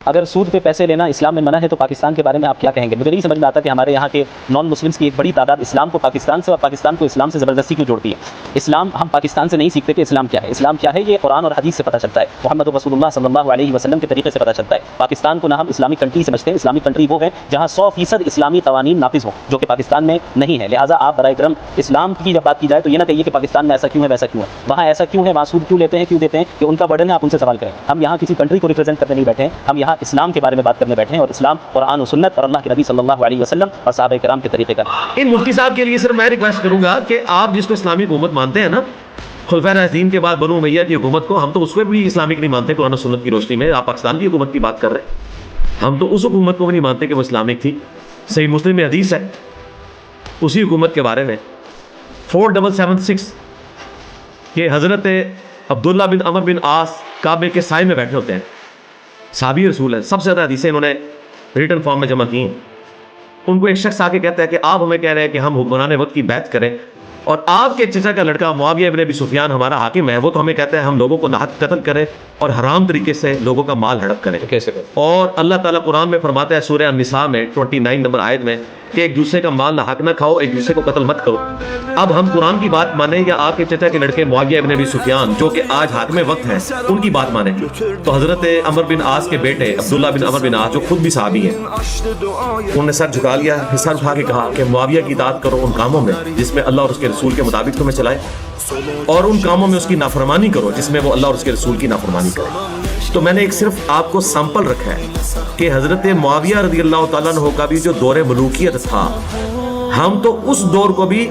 اگر سود پہ پیسے لینا اسلام میں منع ہے تو پاکستان کے بارے میں آپ کیا کہیں گے؟ مجھے نہیں سمجھ میں آتا کہ ہمارے یہاں کے نان مسلمس کی ایک بڑی تعداد اسلام کو پاکستان سے اور پاکستان کو اسلام سے زبردستی کیوں جوڑتی ہے؟ اسلام ہم پاکستان سے نہیں سیکھتے کہ اسلام کیا ہے، اسلام کیا ہے یہ قرآن اور حدیث سے پتہ چلتا ہے، محمد رسول اللہ صلی اللہ علیہ وسلم کے طریقے سے پتہ چلتا ہے۔ پاکستان کو نہ ہم اسلامک کنٹری سمجھتے ہیں، اسلامک کنٹری وہ ہے جہاں 100% اسلامی قوانین نافذ ہوں، جو کہ پاکستان میں نہیں ہے۔ لہٰذا آپ برائے کرم اسلام کی جب بات کی جائے تو یہ نہ کہیے کہ پاکستان میں ایسا کیوں ہے ویسا کیوں ہے، وہاں ایسا کیوں ہے، وہاں سود کیوں لیتے ہیں، کیوں دیتے ہیں، کہ ان کا برڈن ہے، آپ ان سے سوال کریں۔ ہم یہاں کسی کنٹری کو ریپرزینٹ کرنے نہیں بیٹھے ہیں، ہم یہاں اسلام کے بارے میں بات کرنے بیٹھے ہیں، اور اسلام قرآن و سنت اور اللہ کے نبی صلی اللہ علیہ وسلم اور صحابہ کرام کے طریقے کا۔ ان مفتی صاحب کے لیے صرف میں ریکویسٹ کروں گا کہ آپ جس کو اسلامی حکومت مانتے ہیں نا، خلفائے راشدین کے بعد بنو امیہ کی حکومت کو، ہم تو اس کو بھی اسلامک نہیں مانتے قرآن و سنت کی روشنی میں۔ آپ پاکستان کی حکومت کی بات کر رہے ہیں، ہم تو اس حکومت کو بھی نہیں مانتے کہ وہ اسلامک تھی۔ صحیح مسلم میں حدیث ہے اسی حکومت کے بارے میں 4776 کہ حضرت عبداللہ بن عمر بن عاص کعبے کے سائے میں بیٹھے ہوتے ہیں، صحابی رسول ہیں، سب سے زیادہ حدیثیں انہوں نے ریٹن فارم میں جمع کی ہیں۔ ان کو ایک شخص آ کے کہتا ہے کہ آپ ہمیں کہہ رہے ہیں کہ ہم حکمران وقت کی بیعت کریں، اور آپ کے چچا کا لڑکا معاویہ ابن ابی سفیان ہمارا حاکم ہے، وہ تو ہمیں کہتا ہے ہم لوگوں کو ناحق قتل کریں اور حرام طریقے سے لوگوں کا مال ہڑپ کریں۔ کیسے کریں؟ اور اللہ تعالیٰ قرآن میں فرماتا ہے سورہ النساء میں 29 نمبر آیت میں کہ ایک دوسرے کا مال ناحق نہ کھاؤ، ایک دوسرے کو قتل مت کرو۔ اب ہم قرآن کی بات مانیں یا آپ کے چچا کے لڑکے معاویہ ابن ابی سفیان جو کہ آج حاکم وقت ہیں ان کی بات مانیں؟ تو حضرت عمر بن عاص کے بیٹے عبداللہ بن عمر بن عاص جو خود بھی صحابی ہیں، انہوں نے سر جھکا لیا، پھر سر اٹھا کے کہا کہ معاویہ کی اطاعت کرو ان کاموں میں جس میں اللہ اور اس کے رسول کے مطابق تمہیں چلائے، اور ان کاموں میں اس کی نافرمانی کرو جس میں وہ اللہ اور اس کے رسول کی نافرمانی کرے۔ تو میں نے ایک صرف آپ کو سیمپل رکھا ہے کہ حضرت معاویہ رضی اللہ تعالیٰ عنہ کا بھی جو دور ملوکیت تھا، ہم تو اس دور کو بھی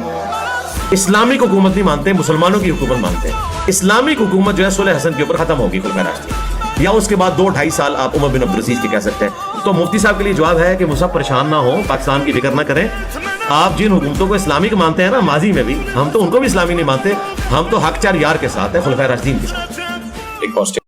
اسلامک حکومت نہیں مانتے، مسلمانوں کی حکومت مانتے ہیں۔ اسلامک حکومت جو ہے صلح حسن کے اوپر ختم ہوگی خلفائے راشدین، یا اس کے بعد 2-2.5 سال آپ عمر بن عبدالعزیز کے کہہ سکتے ہیں۔ تو مفتی صاحب کے لیے جواب ہے کہ مصحف پریشان نہ ہو، پاکستان کی فکر نہ کریں۔ آپ جن حکومتوں کو اسلامک مانتے ہیں نا ماضی میں بھی، ہم تو ان کو بھی اسلامی نہیں مانتے، ہم تو حق چار یار کے ساتھ ہیں، خلفائے راشدین کے ساتھ۔ ایک